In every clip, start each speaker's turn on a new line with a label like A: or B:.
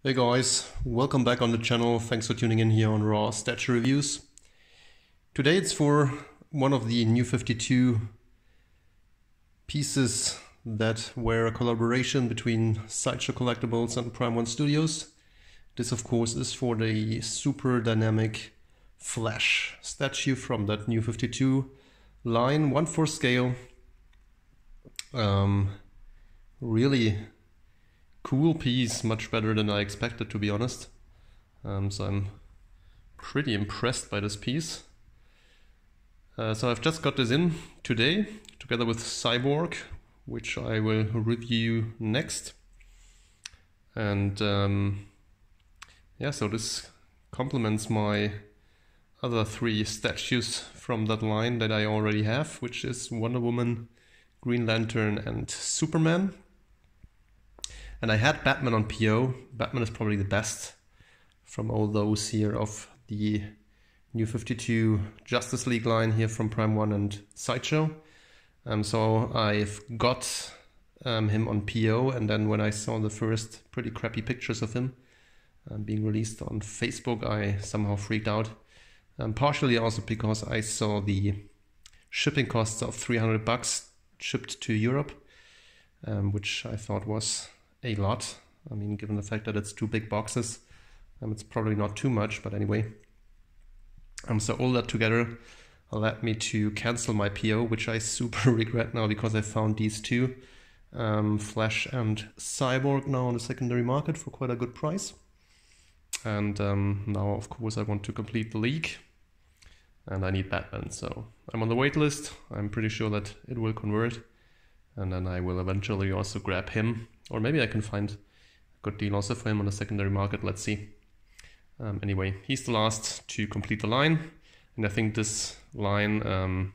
A: Hey guys, welcome back on the channel. Thanks for tuning in here on Raw Statue Reviews. Today it's for one of the New52 pieces that were a collaboration between Sideshow Collectibles and Prime 1 Studios. This of course is for the super dynamic Flash statue from that New52 line, 1/4 scale. Really cool piece, much better than I expected, to be honest. So I'm pretty impressed by this piece. So I've just got this in today, together with Cyborg, which I will review next. And yeah, so this complements my other 3 statues from that line that I already have, which is Wonder Woman, Green Lantern, and Superman. And I had Batman on PO. Batman is probably the best from all those here of the New52 Justice League line here from Prime 1 and Sideshow. So I've got him on PO, and then when I saw the first pretty crappy pictures of him being released on Facebook, I somehow freaked out. Partially also because I saw the shipping costs of $300 shipped to Europe, which I thought was a lot. I mean, given the fact that it's 2 big boxes, it's probably not too much, but anyway. So all that together led me to cancel my PO, which I super regret now because I found these 2, Flash and Cyborg, now on the secondary market for quite a good price. And now, of course, I want to complete the league, and I need Batman, so I'm on the wait list. I'm pretty sure that it will convert, and then I will eventually also grab him. Or maybe I can find a good deal also for him on the secondary market, let's see. Anyway, he's the last to complete the line, and I think this line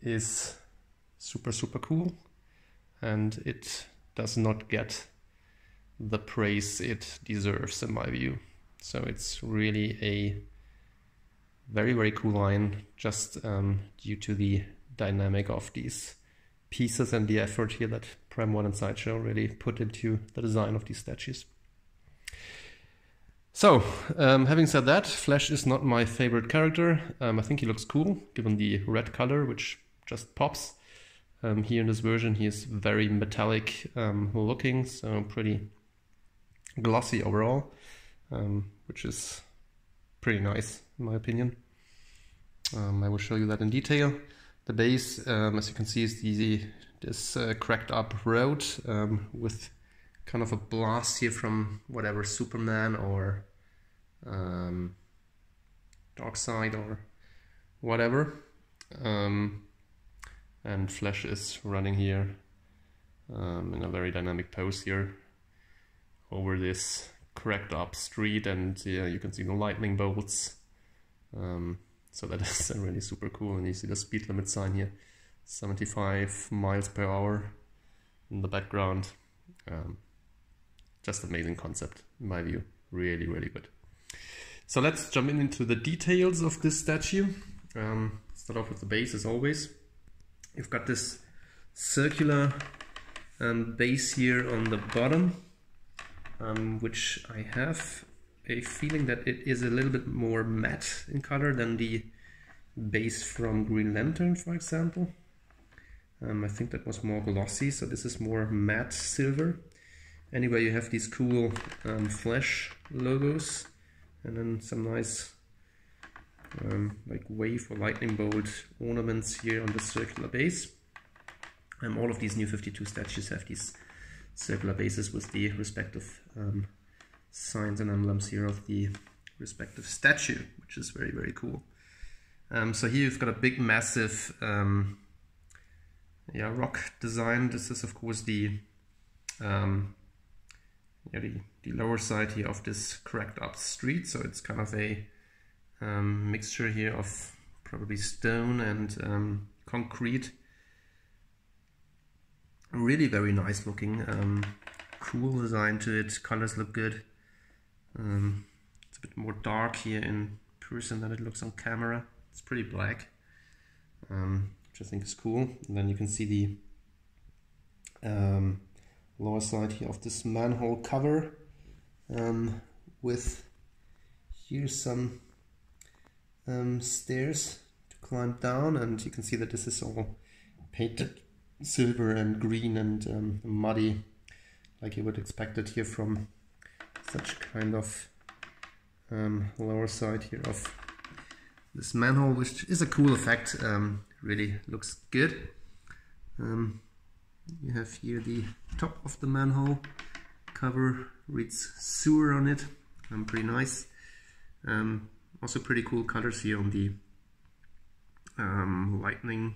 A: is super cool, and it does not get the praise it deserves in my view. So it's really a very cool line, just due to the dynamic of these pieces and the effort here that Prime 1 and Sideshow really put into the design of these statues. So, having said that, Flash is not my favorite character. I think he looks cool, given the red color, which just pops. Here in this version, he is very metallic looking, so pretty glossy overall, which is pretty nice, in my opinion. I will show you that in detail. The base, as you can see, is this cracked up road with kind of a blast here from whatever, Superman or Darkseid or whatever. And Flash is running here in a very dynamic pose here over this cracked up street, and yeah, you can see the lightning bolts. So that is really super cool, and you see the speed limit sign here, 75 miles per hour in the background. Just amazing concept, in my view. Really good. So let's jump into the details of this statue. Start off with the base as always. You've got this circular base here on the bottom, which I have a feeling that it is a little bit more matte in color than the base from Green Lantern, for example. I think that was more glossy, so this is more matte silver. Anyway, you have these cool Flash logos, and then some nice like wave or lightning bolt ornaments here on the circular base. All of these New52 statues have these circular bases with the respective signs and emblems here of the respective statue, which is very cool. So here you've got a big massive rock design. This is of course the lower side here of this cracked up street, so it's kind of a mixture here of probably stone and concrete. Really very nice looking, cool design to it. Colors look good. It's a bit more dark here in person than it looks on camera. It's pretty black, which I think is cool. And then you can see the lower side here of this manhole cover, with here's some stairs to climb down, and you can see that this is all painted silver and green and muddy, like you would expect it here from such kind of lower side here of this manhole, which is a cool effect. Really looks good. You have here the top of the manhole cover, reads sewer on it, pretty nice. Also pretty cool colors here on the lightning,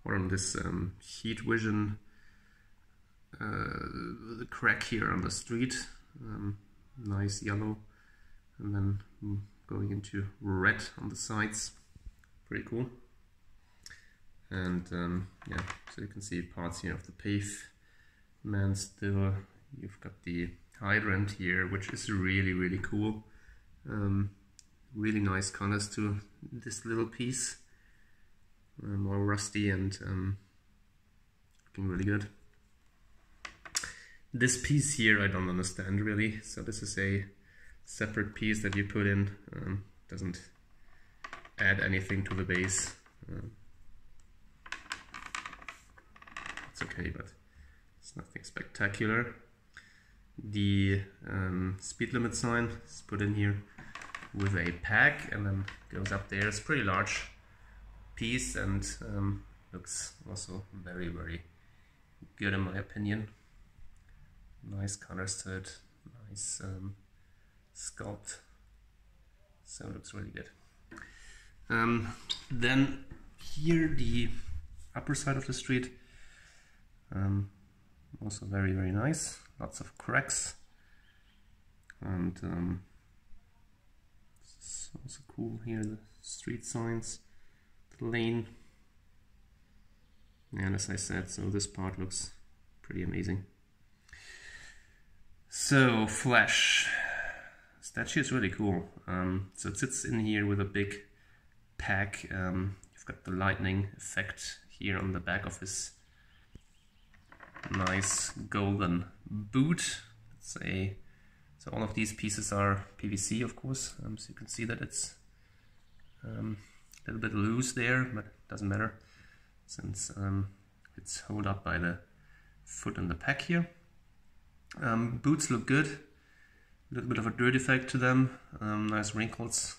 A: or on this heat vision, the crack here on the street, nice yellow, and then going into red on the sides, pretty cool. And yeah, so you can see parts here of the pavement still. You've got the hydrant here, which is really cool. Really nice colors to this little piece. More rusty and looking really good. This piece here I don't understand really. So this is a separate piece that you put in. Doesn't add anything to the base. It's okay, but it's nothing spectacular. The speed limit sign is put in here with a peg and then goes up there. It's a pretty large piece and looks also very good in my opinion. Nice colors to it, nice sculpt, so it looks really good. Then here the upper side of the street, also very nice, lots of cracks, and this is also cool here, the street signs, the lane, and as I said, so this part looks pretty amazing. So Flash statue is really cool. So it sits in here with a big pack. You've got the lightning effect here on the back of his nice golden boot. So all of these pieces are PVC, of course. So you can see that it's a little bit loose there, but it doesn't matter since it's held up by the foot and the pack here. Boots look good, a little bit of a dirt effect to them, nice wrinkles,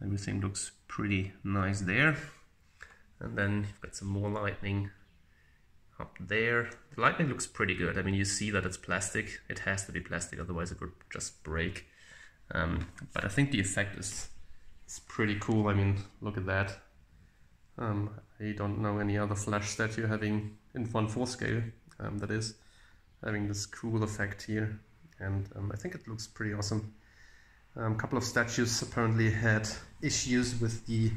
A: everything looks pretty nice there. And then you've got some more lightning up there. The lightning looks pretty good. I mean, you see that it's plastic, it has to be plastic, otherwise it would just break. But I think the effect is pretty cool. I mean, look at that. I don't know any other Flash statue having in 1/4 scale, that is, having this cool effect here, and I think it looks pretty awesome. A couple of statues apparently had issues with the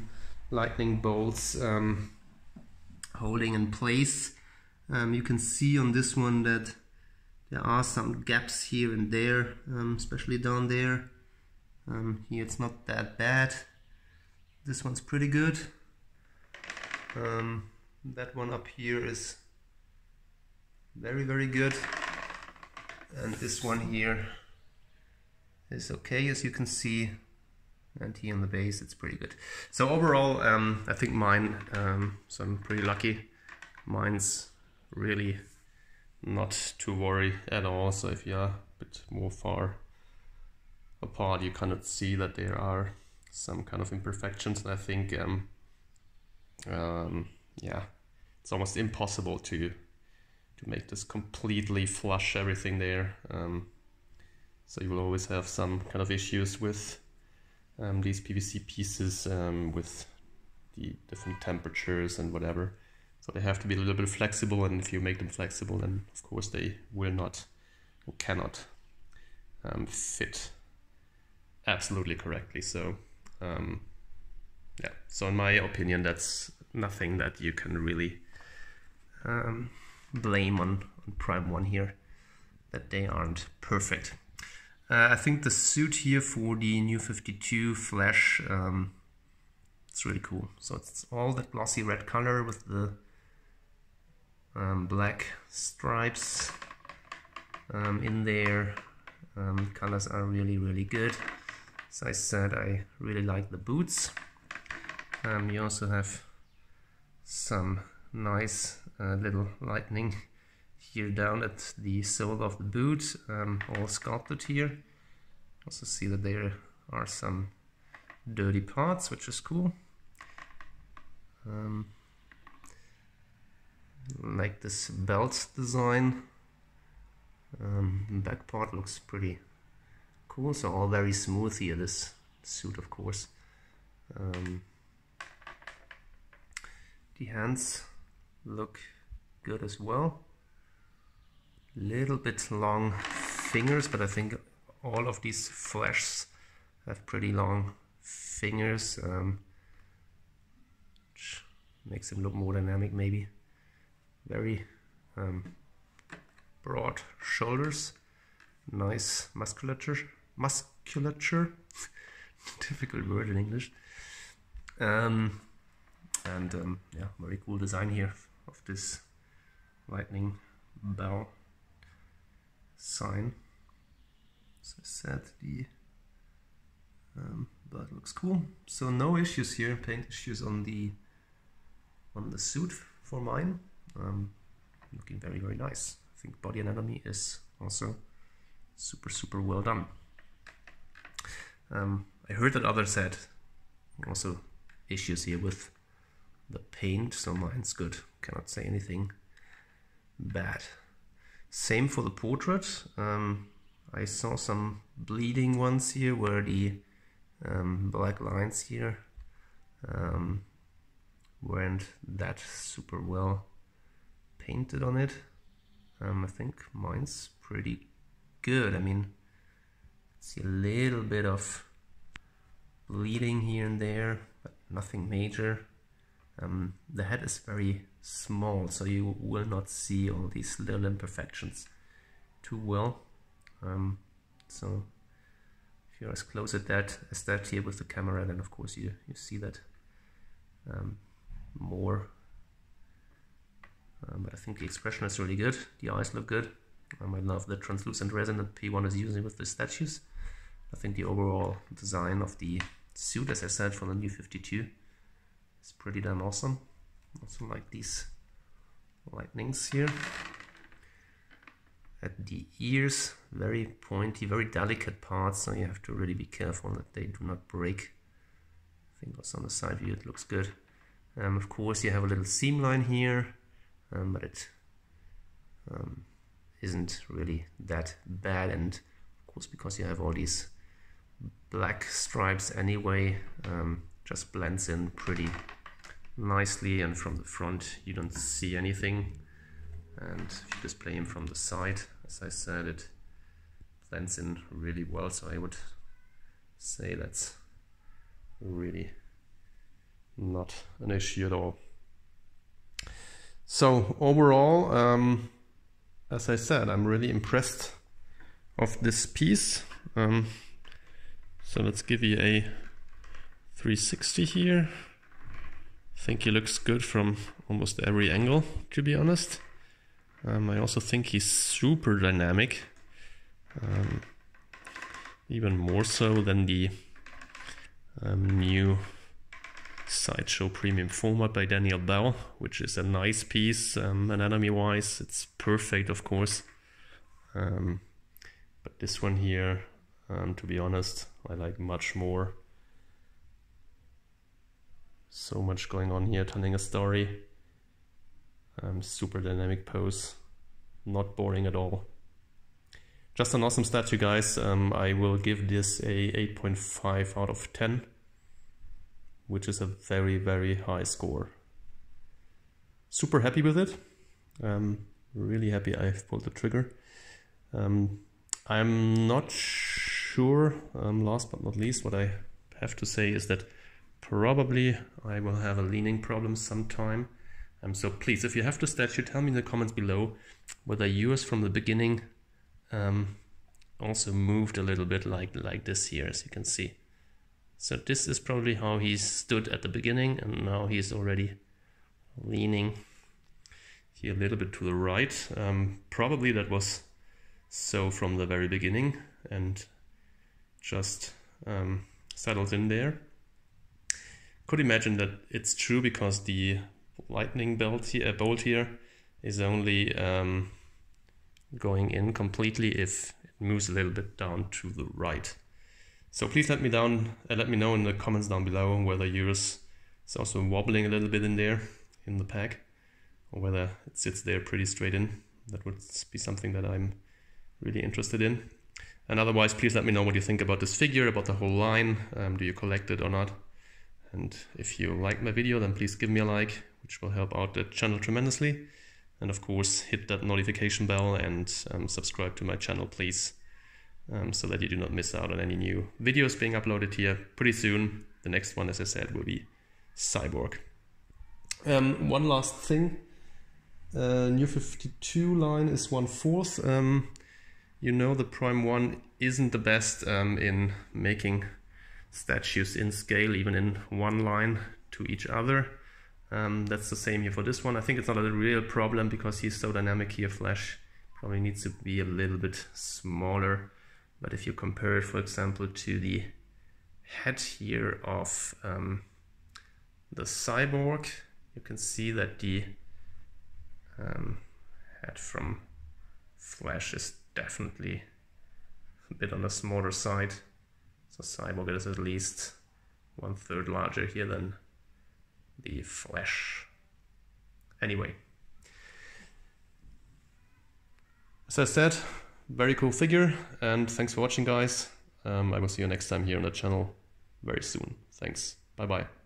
A: lightning bolts holding in place. You can see on this one that there are some gaps here and there, especially down there. Here it's not that bad. This one's pretty good. That one up here is very good, and this one here is okay, as you can see, and here on the base it's pretty good. So overall, I think mine, so I'm pretty lucky, mine's really not to worry at all. So if you're a bit more far apart, you cannot see that there are some kind of imperfections, and I think yeah, it's almost impossible to make this completely flush everything there. So you will always have some kind of issues with these PVC pieces, with the different temperatures and whatever. So they have to be a little bit flexible, and if you make them flexible, then of course they will not or cannot fit absolutely correctly. So yeah, so in my opinion, that's nothing that you can really blame on Prime 1 here, that they aren't perfect. I think the suit here for the New52 Flash, it's really cool. So it's all that glossy red color with the black stripes in there.
B: Colors are really good. As I said, I really like the boots. You also have some nice little lightning here down at the sole of the boot, all sculpted here. Also see that there are some dirty parts, which is cool. Like this belt design. Back part looks pretty cool, so all very smooth here, this suit of course. The hands look good as well. Little bit long fingers, but I think all of these flashes have pretty long fingers, which makes them look more dynamic maybe. Very broad shoulders, nice musculature, difficult word in English. Yeah, very cool design here of this lightning bell sign. As I said, the belt looks cool. So no issues here, paint issues on the suit for mine. Looking very nice. I think body anatomy is also super well done. I heard that others had also issues here with the paint, so mine's good. Cannot say anything bad. Same for the portrait. I saw some bleeding ones here where the black lines here weren't that super well painted on it. I think mine's pretty good. I mean, see a little bit of bleeding here and there, but nothing major. The head is very small, so you will not see all these little imperfections too well. So if you're as close as that here with the camera, then of course you see that more. But I think the expression is really good. The eyes look good. I love the translucent resin that P1 is using with the statues. I think the overall design of the suit, as I said, from the New52 is pretty damn awesome. Also like these lightnings here at the ears, very pointy, very delicate parts, so you have to really be careful that they do not break. I think also on the side view it looks good. Of course you have a little seam line here, but it isn't really that bad, and of course because you have all these black stripes anyway, just blends in pretty nicely, and from the front you don't see anything, and if you display him from the side, as I said, it blends in really well, so I would say that's really not an issue at all. So overall, as I said, I'm really impressed of this piece. So let's give you a 360 here. I think he looks good from almost every angle, to be honest. I also think he's super dynamic, even more so than the new Sideshow Premium Format by Daniel Bell, which is a nice piece anatomy-wise. It's perfect, of course. But this one here, to be honest, I like much more. So much going on here, telling a story. Super dynamic pose, not boring at all. Just an awesome statue, guys. I will give this a 8.5 out of 10, which is a very high score. Super happy with it. Really happy I've pulled the trigger. I'm not sure, last but not least, what I have to say is that probably I will have a leaning problem sometime. So please, if you have the statue, tell me in the comments below whether yours from the beginning also moved a little bit like this here, as you can see. So this is probably how he stood at the beginning, and now he's already leaning here a little bit to the right. Probably that was
A: so from the very beginning and just settles in there. Could imagine that it's true because the lightning bolt here is only going in completely if it moves a little bit down to the right. So please let me know in the comments down below whether yours is also wobbling a little bit in there in the pack, or whether it sits there pretty straight in. That would be something that I'm really interested in. And otherwise, please let me know what you think about this figure, about the whole line. Do you collect it or not? And if you like my video, then please give me a like, which will help out the channel tremendously. And of course, hit that notification bell and subscribe to my channel, please, so that you do not miss out on any new videos being uploaded here pretty soon. The next one, as I said, will be Cyborg. One last thing. New52 line is 1/4. You know, the Prime 1 isn't the best in making statues in scale, even in one line to each other. That's the same here for this one. I think it's not a real problem because he's so dynamic here. Flash probably needs to be a little bit smaller. But if you compare it, for example, to the head here of the Cyborg, you can see that the head from Flash is definitely a bit on the smaller side. So Cyborg is at least 1/3 larger here than the Flash. Anyway, as I said, very cool figure, and thanks for watching, guys. I will see you next time here on the channel very soon. Thanks. Bye bye.